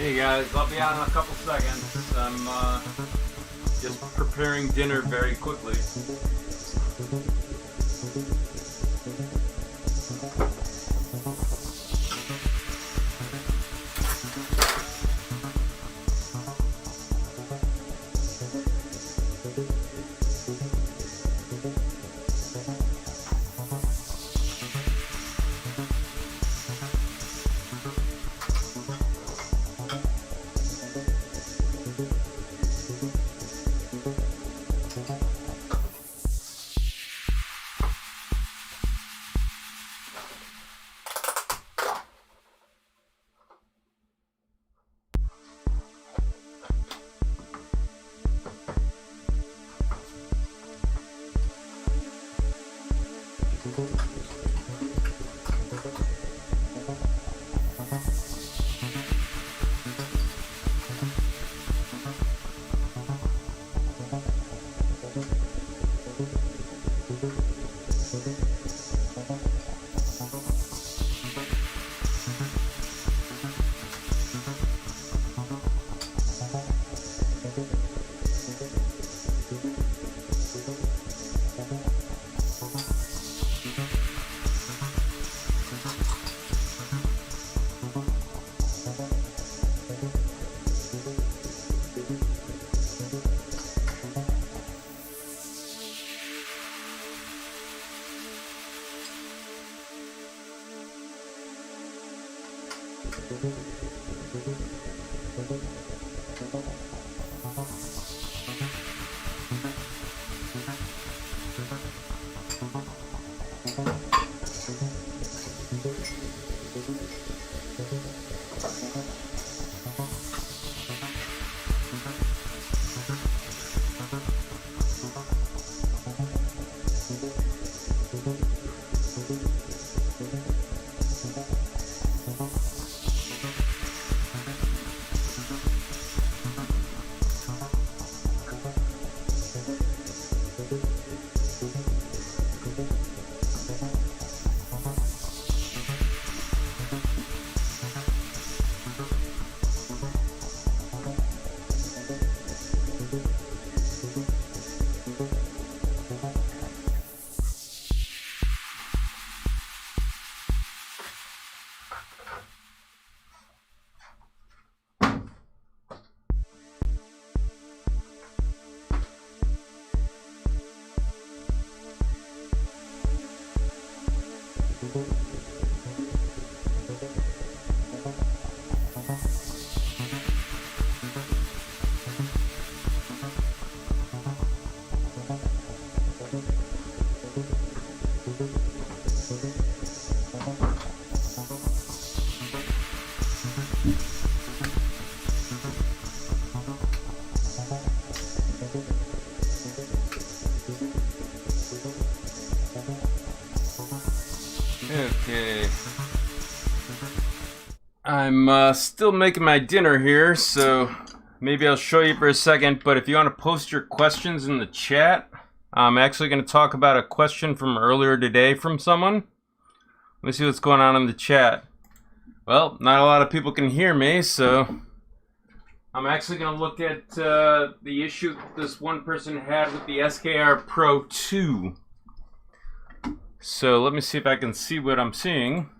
Hey guys, I'll be out in a couple seconds. I'm just preparing dinner very quickly. Okay. I'm still making my dinner here, so maybe I'll show you for a second, but if you want to post your questions in the chat, I'm actually going to talk about a question from earlier today from someone. Let me see what's going on in the chat. Well, not a lot of people can hear me, so I'm actually going to look at the issue this one person had with the SKR Pro 2. So let me see if I can see what I'm seeing.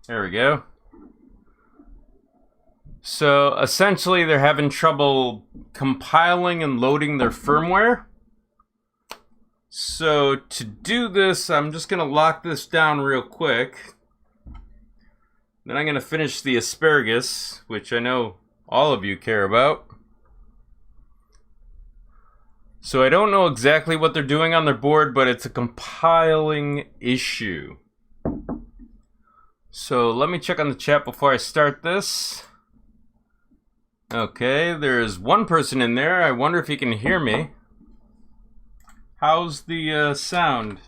There we go. So essentially they're having trouble compiling and loading their firmware. So to do this, I'm just going to lock this down real quick. Then I'm going to finish the asparagus, which I know all of you care about. So I don't know exactly what they're doing on their board, but it's a compiling issue. So let me check on the chat before I start this. Okay, there's one person in there. I wonder if he can hear me. How's the sound?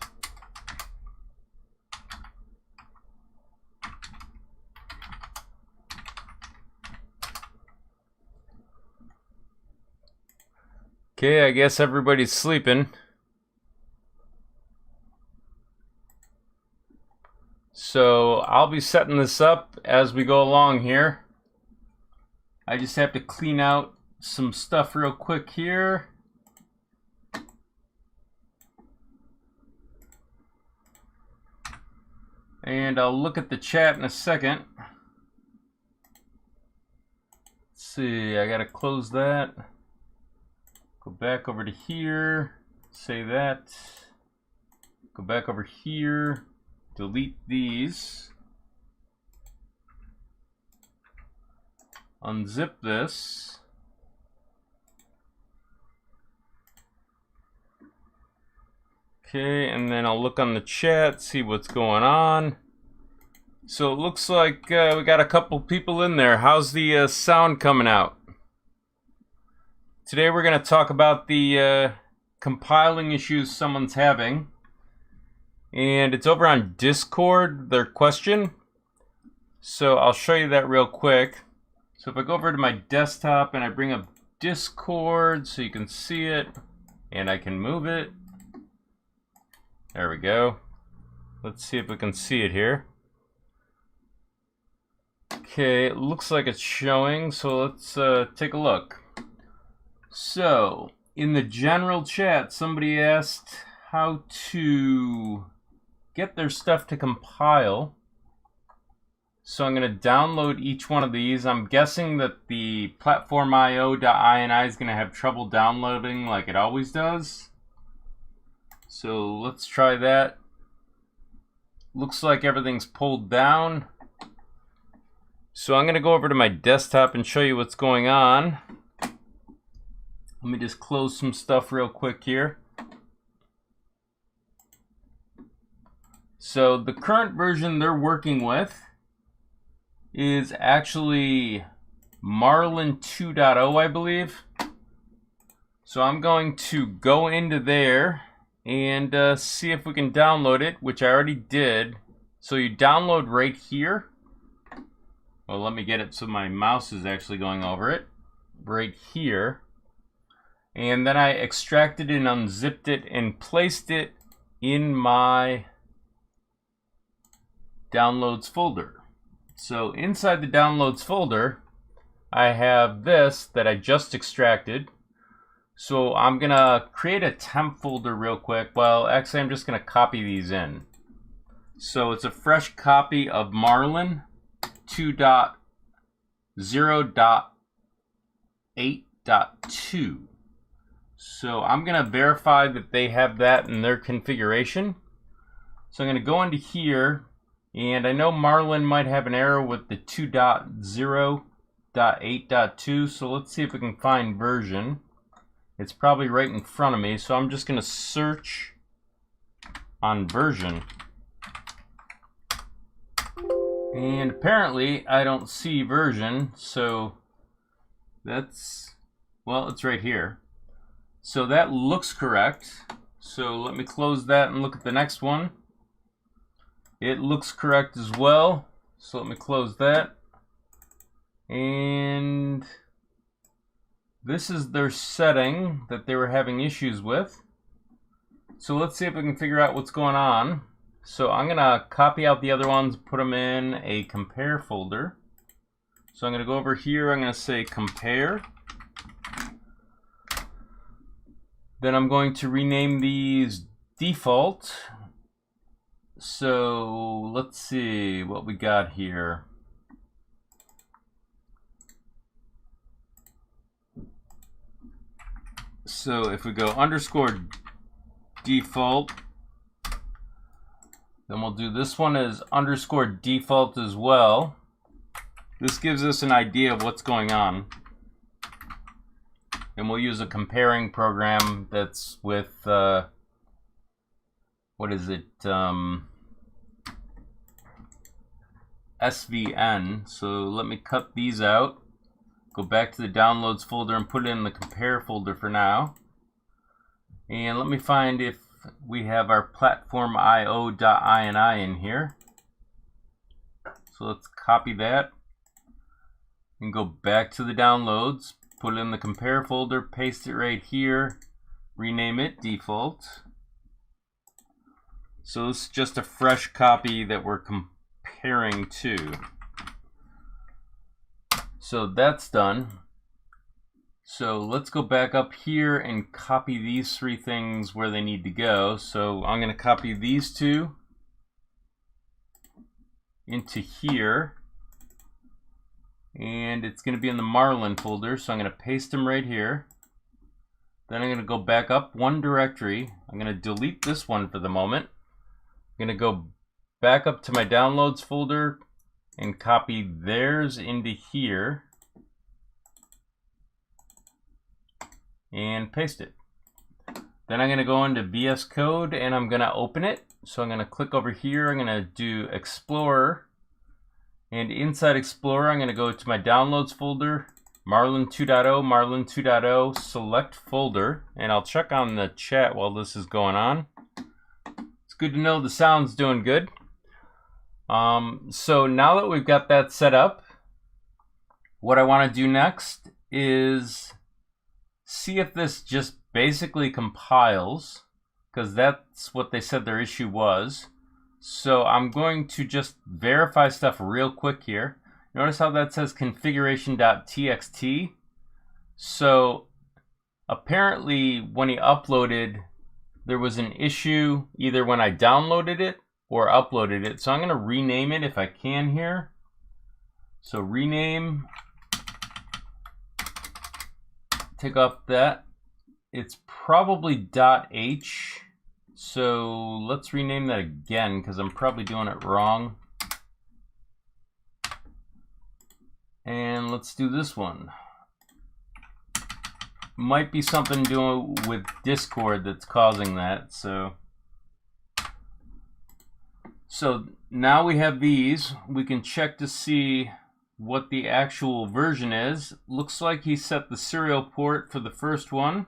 Okay, I guess everybody's sleeping. So I'll be setting this up as we go along here. I just have to clean out some stuff real quick here. And I'll look at the chat in a second. Let's see, I gotta close that. Go back over to here, say that. Go back over here, delete these. Unzip this. Okay, and then I'll look on the chat, see what's going on. So it looks like we got a couple people in there. How's the sound coming out? Today we're going to talk about the compiling issues someone's having. And it's over on Discord, their question. So I'll show you that real quick. So if I go over to my desktop and I bring up Discord so you can see it, and I can move it. There we go. Let's see if we can see it here. Okay, it looks like it's showing, so let's take a look. So, in the general chat, somebody asked how to get their stuff to compile. So I'm going to download each one of these. I'm guessing that the platformio.ini is going to have trouble downloading like it always does. So let's try that. Looks like everything's pulled down. So I'm going to go over to my desktop and show you what's going on. Let me just close some stuff real quick here. So the current version they're working with is actually Marlin 2.0, I believe. So I'm going to go into there and see if we can download it, which I already did. So you download right here. Well, let me get it so my mouse is actually going over it. Right here. And then I extracted and unzipped it and placed it in my downloads folder. So inside the downloads folder, I have this that I just extracted. So I'm gonna create a temp folder real quick. Well, actually I'm just gonna copy these in. So it's a fresh copy of Marlin 2.0.8.2. So I'm going to verify that they have that in their configuration. So I'm going to go into here, and I know Marlin might have an error with the 2.0.8.2, so let's see if we can find version. It's probably right in front of me, so I'm just going to search on version. And apparently I don't see version, so that's, well, it's right here. So that looks correct. So let me close that and look at the next one. It looks correct as well. So let me close that. And this is their setting that they were having issues with. So let's see if we can figure out what's going on. So I'm going to copy out the other ones, put them in a compare folder. So I'm going to go over here, I'm going to say compare. Then I'm going to rename these default. So let's see what we got here. So if we go underscore default, then we'll do this one as underscore default as well. This gives us an idea of what's going on. And we'll use a comparing program that's with, what is it, SVN. So let me cut these out, go back to the downloads folder and put it in the compare folder for now. And let me find if we have our platform.io.ini in here. So let's copy that and go back to the downloads, put it in the compare folder, paste it right here, rename it default. So this is just a fresh copy that we're comparing to. So that's done. So let's go back up here and copy these three things where they need to go. So I'm going to copy these two into here. And it's going to be in the Marlin folder. So I'm going to paste them right here. Then I'm going to go back up one directory. I'm going to delete this one for the moment. I'm going to go back up to my downloads folder and copy theirs into here. And paste it. Then I'm going to go into VS Code and I'm going to open it. So I'm going to click over here. I'm going to do Explorer. And inside Explorer, I'm going to go to my downloads folder, Marlin 2.0, Marlin 2.0, select folder. And I'll check on the chat while this is going on. It's good to know the sound's doing good. So now that we've got that set up, what I want to do next is see if this just basically compiles, because that's what they said their issue was. So I'm going to just verify stuff real quick here. Notice how that says configuration.txt. So apparently when he uploaded, there was an issue either when I downloaded it or uploaded it. So I'm going to rename it if I can here. So rename. Take off that. It's probably .h. So let's rename that again because I'm probably doing it wrong. And let's do this one. Might be something doing with Discord that's causing that. So now we have these. We can check to see what the actual version is. Looks like he set the serial port for the first one.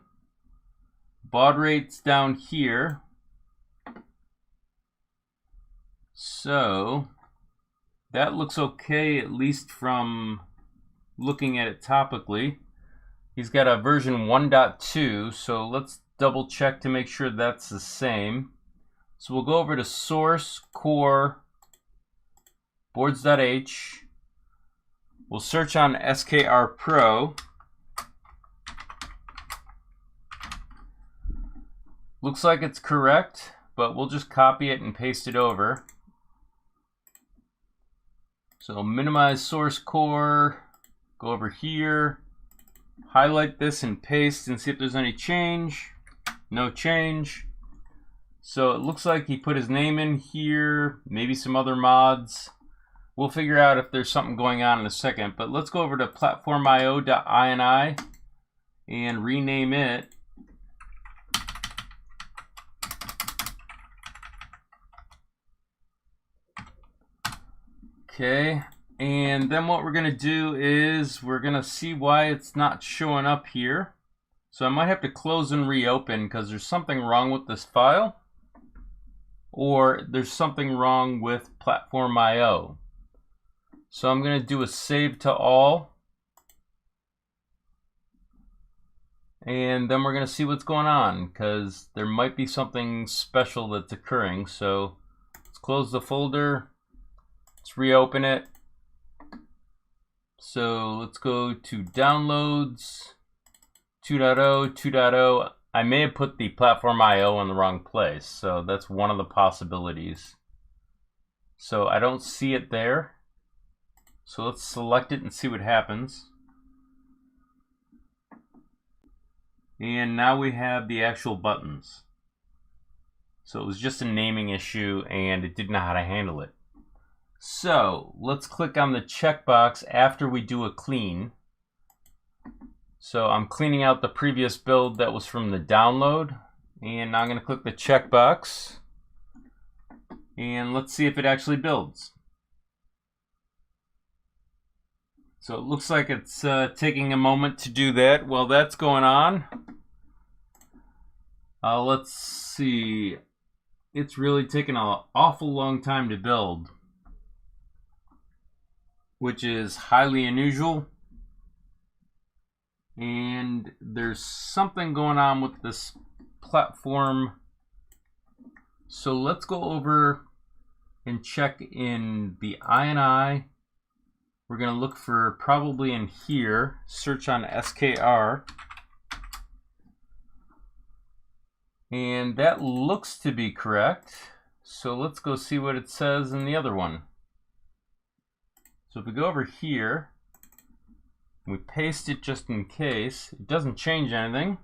Baud rate's down here. So that looks okay, at least from looking at it topically. He's got a version 1.2, so let's double check to make sure that's the same. So we'll go over to source, core, boards.h. We'll search on SKR Pro. Looks like it's correct, but we'll just copy it and paste it over. So minimize source core, go over here, highlight this and paste and see if there's any change. No change. So it looks like he put his name in here, maybe some other mods. We'll figure out if there's something going on in a second, but let's go over to platform.io.ini and rename it. Okay, and then what we're going to do is we're going to see why it's not showing up here. So I might have to close and reopen because there's something wrong with this file. or there's something wrong with platform IO. So I'm going to do a save to all, and then we're going to see what's going on, because there might be something special that's occurring. So let's close the folder, let's reopen it. So let's go to downloads, 2.0, 2.0. I may have put the platform IO in the wrong place, so that's one of the possibilities. So I don't see it there. So let's select it and see what happens. And now we have the actual buttons. So it was just a naming issue and it didn't know how to handle it. So let's click on the checkbox after we do a clean. So I'm cleaning out the previous build that was from the download, and now I'm going to click the checkbox, and let's see if it actually builds. So it looks like it's taking a moment to do that. While that's going on, let's see. It's really taken an awful long time to build, which is highly unusual. And there's something going on with this platform. So let's go over and check in the INI. We're going to look for probably in here, search on SKR. And that looks to be correct. So let's go see what it says in the other one. So if we go over here, we paste it just in case. It doesn't change anything.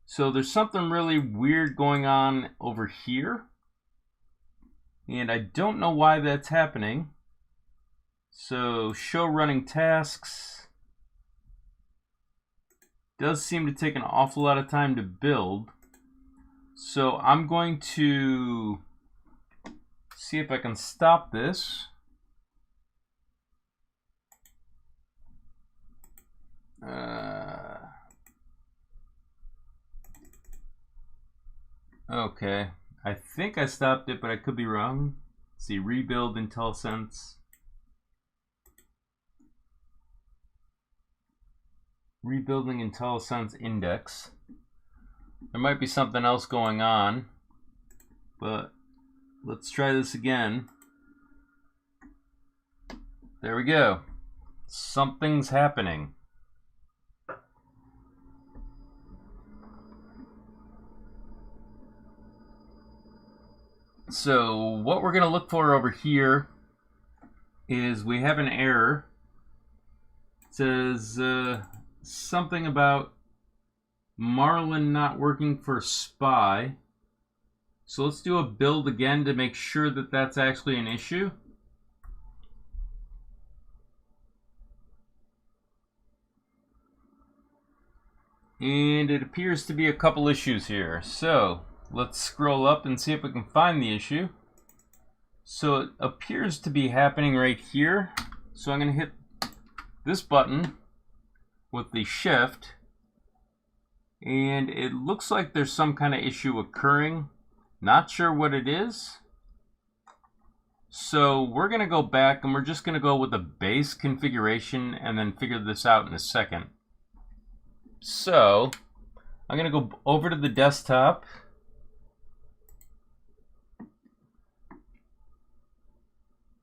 So there's something really weird going on over here. And I don't know why that's happening. So show running tasks. Does seem to take an awful lot of time to build. So I'm going to see if I can stop this. Okay, I think I stopped it, but I could be wrong. Let's see, rebuild IntelliSense. Rebuilding IntelliSense index. There might be something else going on, but let's try this again. There we go. Something's happening. So what we're going to look for over here is we have an error. It says something about Marlin not working for SPY. So let's do a build again to make sure that that's actually an issue. And it appears to be a couple issues here. So let's scroll up and see if we can find the issue. So it appears to be happening right here. So I'm going to hit this button with the shift. And it looks like there's some kind of issue occurring. Not sure what it is. So we're going to go back and we're just going to go with the base configuration and then figure this out in a second. So I'm going to go over to the desktop.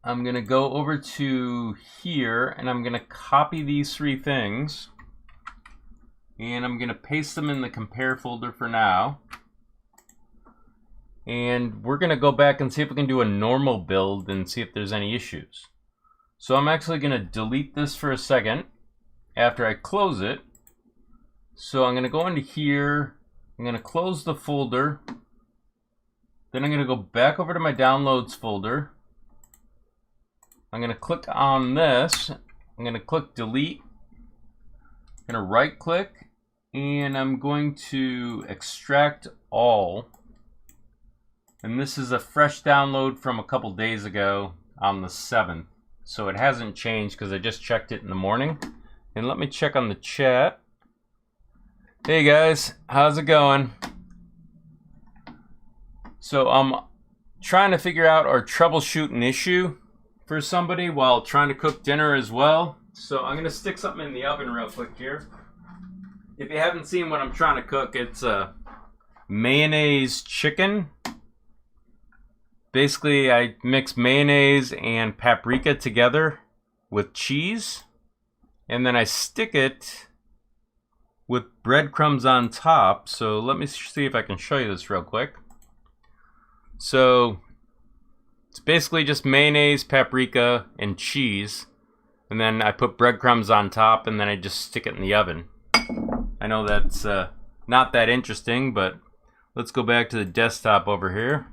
I'm going to go over to here and I'm going to copy these three things. And I'm going to paste them in the compare folder for now. And we're going to go back and see if we can do a normal build and see if there's any issues. So I'm actually going to delete this for a second after I close it. So I'm going to go into here. I'm going to close the folder. Then I'm going to go back over to my downloads folder. I'm going to click on this. I'm going to click delete. I'm going to right click. And I'm going to extract all. And this is a fresh download from a couple days ago on the 7th. So it hasn't changed because I just checked it in the morning. And let me check on the chat. Hey guys, how's it going? So I'm trying to figure out or troubleshoot an issue for somebody while trying to cook dinner as well. So I'm gonna stick something in the oven real quick here. If you haven't seen what I'm trying to cook, it's a mayonnaise chicken. Basically, I mix mayonnaise and paprika together with cheese, and then I stick it with breadcrumbs on top. So let me see if I can show you this real quick. So it's basically just mayonnaise, paprika, and cheese, and then I put breadcrumbs on top, and then I just stick it in the oven. I know that's not that interesting, but let's go back to the desktop over here.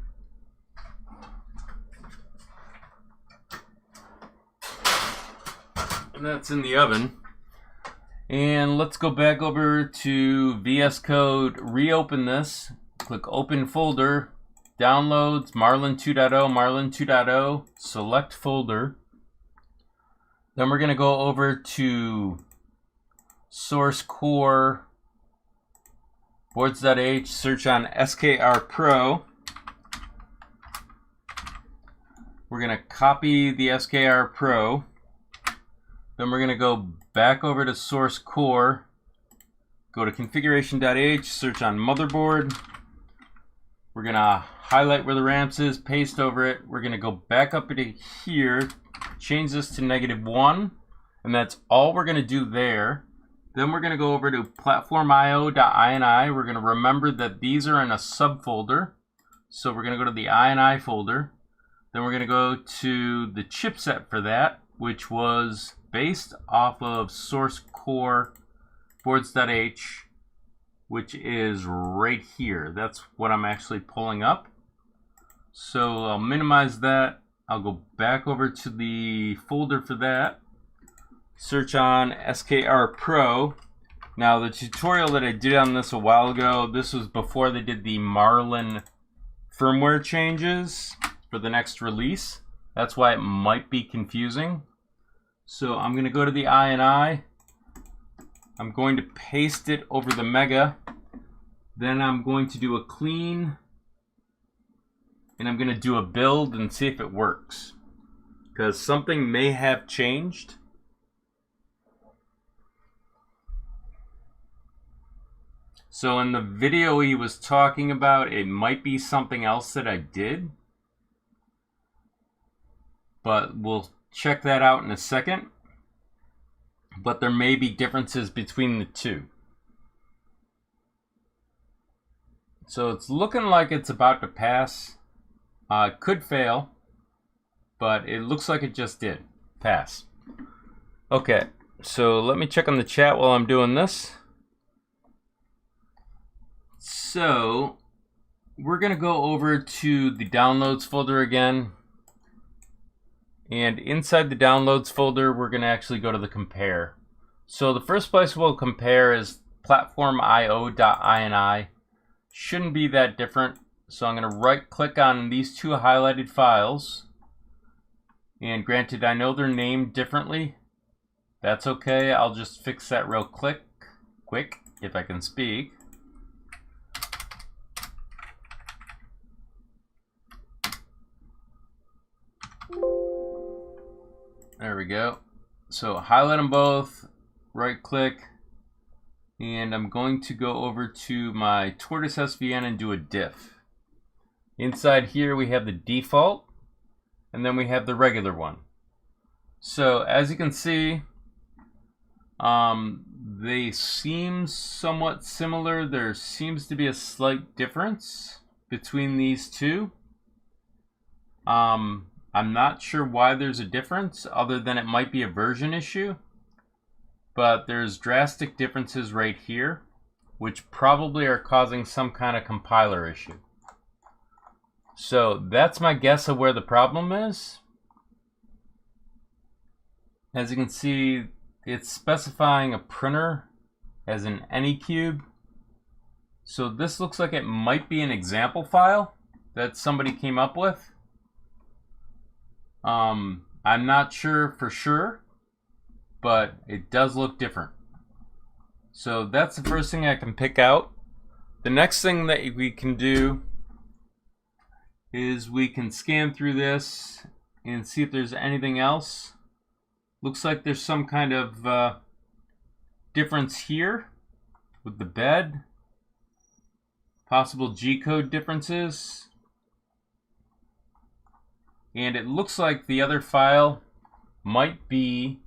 And that's in the oven. And let's go back over to VS Code, reopen this, click open folder, downloads, Marlin 2.0, Marlin 2.0, select folder. Then we're going to go over to source core, boards.h, search on SKR Pro. We're going to copy the SKR Pro. Then we're going to go back over to source core, go to configuration.h, search on motherboard. We're going to highlight where the ramps is, paste over it. We're going to go back up into here, change this to -1, and that's all we're going to do there. Then we're going to go over to platformio.ini. We're going to remember that these are in a subfolder. So we're going to go to the ini folder. Then we're going to go to the chipset for that, which was based off of source core boards.h, which is right here. That's what I'm actually pulling up. So I'll minimize that. I'll go back over to the folder for that. Search on SKR Pro. Now the tutorial that I did on this a while ago, this was before they did the Marlin firmware changes for the next release. That's why it might be confusing. So I'm going to go to the ini. I'm going to paste it over the Mega. Then I'm going to do a clean. And I'm going to do a build and see if it works. Because something may have changed. So in the video he was talking about, it might be something else that I did. But we'll check that out in a second. But there may be differences between the two. So it's looking like it's about to pass. It could fail, but it looks like it just did pass. Okay, so let me check on the chat while I'm doing this. So we're going to go over to the downloads folder again. And inside the downloads folder, we're going to actually go to the compare. So the first place we'll compare is platformio.ini. Shouldn't be that different. So I'm going to right click on these two highlighted files. And granted, I know they're named differently. That's okay. I'll just fix that real quick, if I can speak. There we go. So highlight them both, right click, and I'm going to go over to my Tortoise SVN and do a diff. Inside here we have the default, and then we have the regular one. So as you can see, they seem somewhat similar. There seems to be a slight difference between these two. I'm not sure why there's a difference other than it might be a version issue, but there's drastic differences right here, which probably are causing some kind of compiler issue. So that's my guess of where the problem is. As you can see, it's specifying a printer as an Anycube. So this looks like it might be an example file that somebody came up with. I'm not sure for sure, but it does look different. So that's the first thing I can pick out. The next thing that we can do is we can scan through this and see if there's anything else. Looks like there's some kind of difference here with the bed. Possible G-code differences. And it looks like the other file might be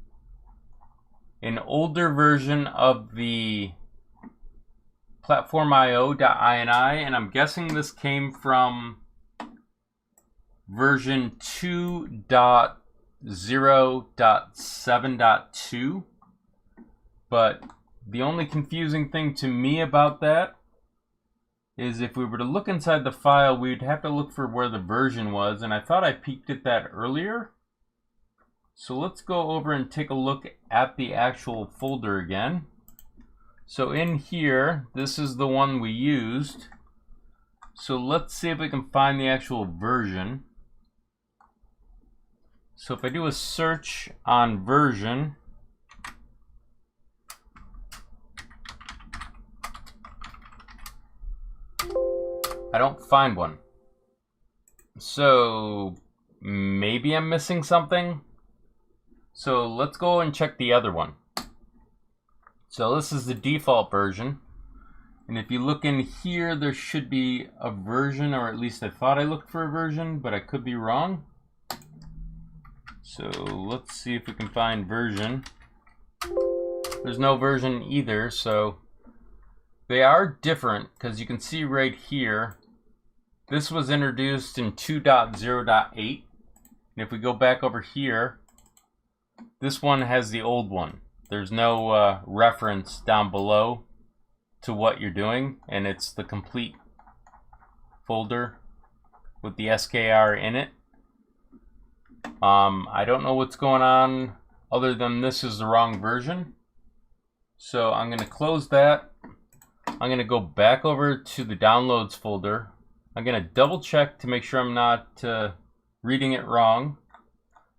an older version of the platformio.ini, and I'm guessing this came from version 2.0.7.2. But the only confusing thing to me about that is if we were to look inside the file, we'd have to look for where the version was, and I thought I peeked at that earlier. So let's go over and take a look at the actual folder again. So in here, this is the one we used. So let's see if we can find the actual version. So if I do a search on version, I don't find one. So maybe I'm missing something. So let's go and check the other one. So this is the default version. And if you look in here, there should be a version, or at least I thought I looked for a version, but I could be wrong. So let's see if we can find version. There's no version either, so they are different because you can see right here, this was introduced in 2.0.8. And if we go back over here, this one has the old one. There's no reference down below to what you're doing, and it's the complete folder with the SKR in it. I don't know what's going on other than this is the wrong version. So I'm going to close that. I'm going to go back over to the downloads folder. I'm going to double check to make sure I'm not reading it wrong.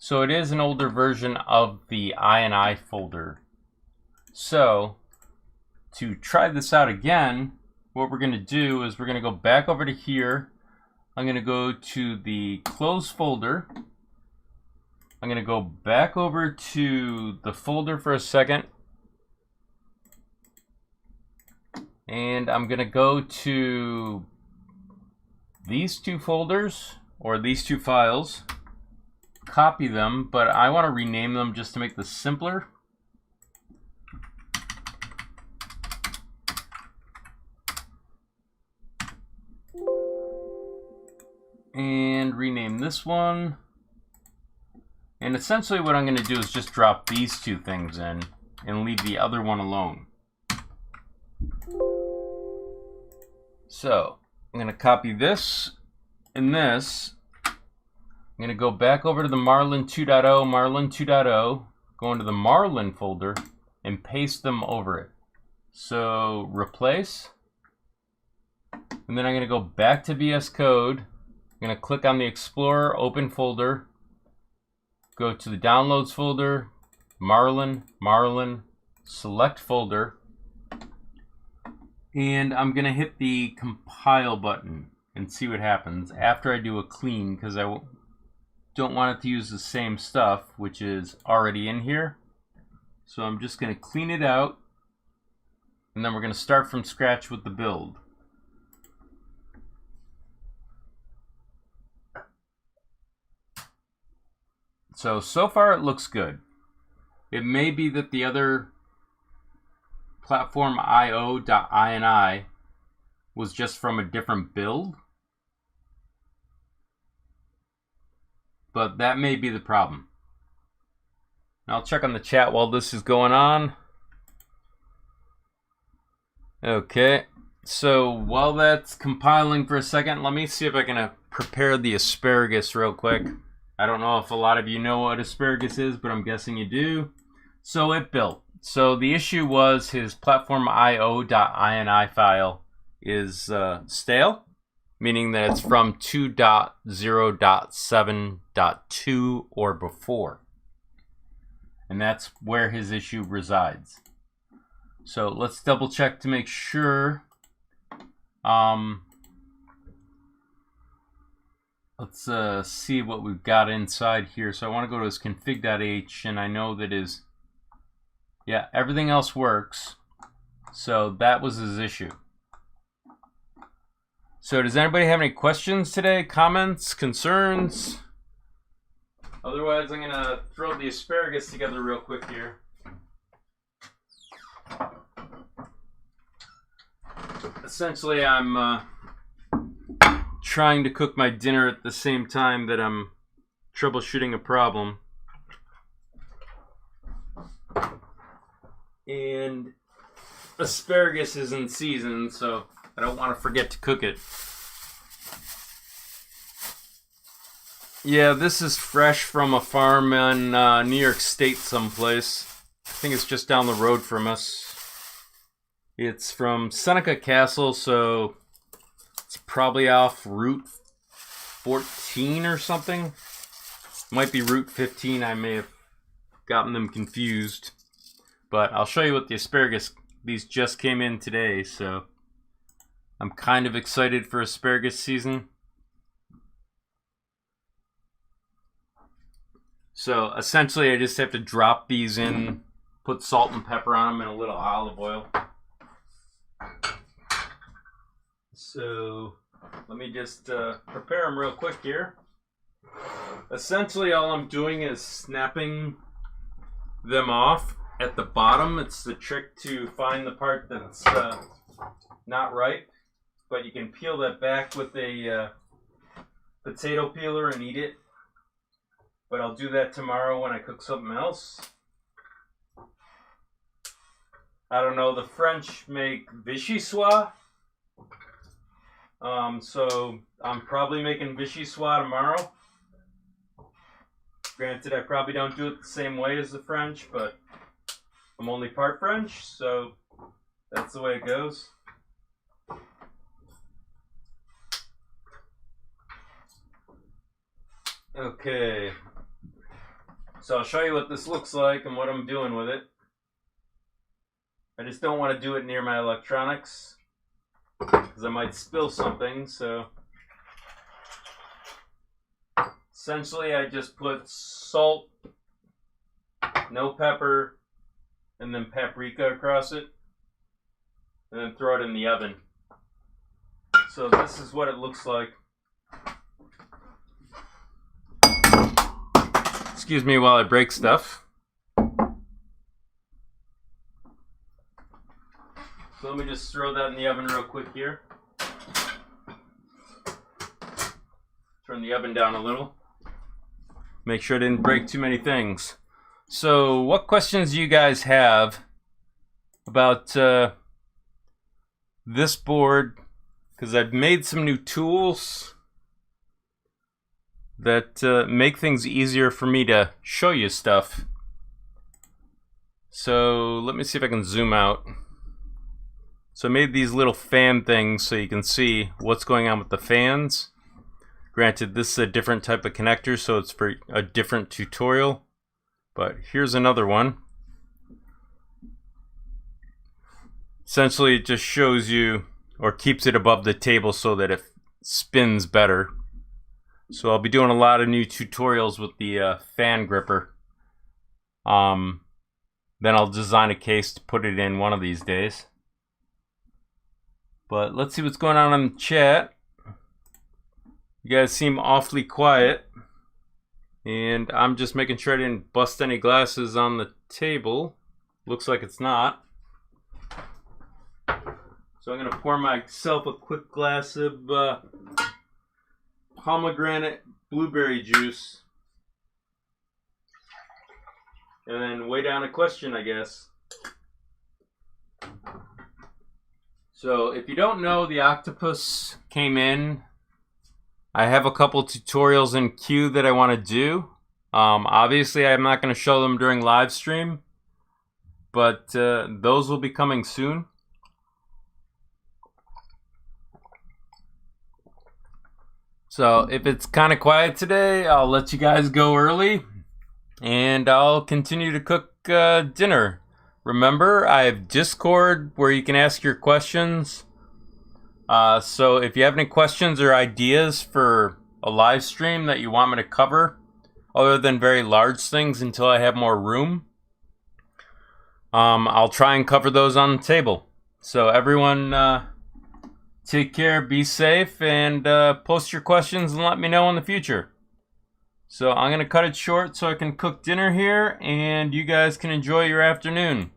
So it is an older version of the INI folder. So to try this out again, what we're going to do is we're going to go back over to here. I'm going to go to the close folder. I'm going to go back over to the folder for a second. And I'm going to go to these two folders, or these two files, copy them, but I want to rename them just to make this simpler. And rename this one. And essentially what I'm going to do is just drop these two things in and leave the other one alone. So I'm going to copy this and this. I'm going to go back over to the Marlin 2.0, Marlin 2.0, go into the Marlin folder and paste them over it. So replace. And then I'm going to go back to VS Code. I'm going to click on the Explorer, open folder. Go to the downloads folder, Marlin, select folder, and I'm going to hit the compile button and see what happens after I do a clean, because I don't want it to use the same stuff which is already in here. So I'm just going to clean it out, and then we're going to start from scratch with the build. So far it looks good. It may be that the other platformio.ini was just from a different build, but that may be the problem. Now I'll check on the chat while this is going on. Okay, so while that's compiling for a second, let me see if I can prepare the asparagus real quick. I don't know if a lot of you know what asparagus is, but I'm guessing you do. So it built. So the issue was his platformio.ini file is stale, meaning that it's from 2.0.7.2 or before. And that's where his issue resides. So let's double check to make sure. let's see what we've got inside here. So I want to go to his config.h, and I know that yeah, everything else works. So that was his issue. So does anybody have any questions today? Comments? Concerns? Otherwise, I'm going to throw the asparagus together real quick here. Essentially, I'm trying to cook my dinner at the same time that I'm troubleshooting a problem. And asparagus is in season, so I don't want to forget to cook it. Yeah, this is fresh from a farm in New York State someplace. I think it's just down the road from us. It's from Seneca Castle, so it's probably off Route 14 or something. Might be Route 15. I may have gotten them confused. But I'll show you what the asparagus, these just came in today, so I'm kind of excited for asparagus season. So essentially I just have to drop these in, put salt and pepper on them and a little olive oil. So let me just prepare them real quick here. Essentially all I'm doing is snapping them off at the bottom. It's the trick to find the part that's not right, but you can peel that back with a potato peeler and eat it. But I'll do that tomorrow when I cook something else. I don't know, the French make vichyssoise. So I'm probably making vichyssoise tomorrow. Granted, I probably don't do it the same way as the French, but I'm only part French, so that's the way it goes. Okay. So I'll show you what this looks like and what I'm doing with it. I just don't want to do it near my electronics because I might spill something. So essentially I just put salt, no pepper, and then paprika across it, and then throw it in the oven. So this is what it looks like. Excuse me while I break stuff. So let me just throw that in the oven real quick here. Turn the oven down a little. Make sure I didn't break too many things. So what questions do you guys have about this board? Because I've made some new tools that make things easier for me to show you stuff. So let me see if I can zoom out. So I made these little fan things so you can see what's going on with the fans. Granted, this is a different type of connector, so it's for a different tutorial. But here's another one. Essentially, it just shows you, or keeps it above the table so that it spins better. So I'll be doing a lot of new tutorials with the fan gripper. Then I'll design a case to put it in one of these days. But let's see what's going on in the chat. You guys seem awfully quiet. And I'm just making sure I didn't bust any glasses on the table. Looks like it's not. So I'm going to pour myself a quick glass of pomegranate blueberry juice. And then wait on a question, I guess. So if you don't know, the octopus came in. I have a couple tutorials in queue that I want to do. Obviously, I'm not going to show them during live stream, but those will be coming soon. So if it's kind of quiet today, I'll let you guys go early, and I'll continue to cook dinner. Remember, I have Discord where you can ask your questions. So if you have any questions or ideas for a live stream that you want me to cover, other than very large things until I have more room, I'll try and cover those on the table. So everyone, take care, be safe, and post your questions and let me know in the future. So I'm going to cut it short so I can cook dinner here, and you guys can enjoy your afternoon.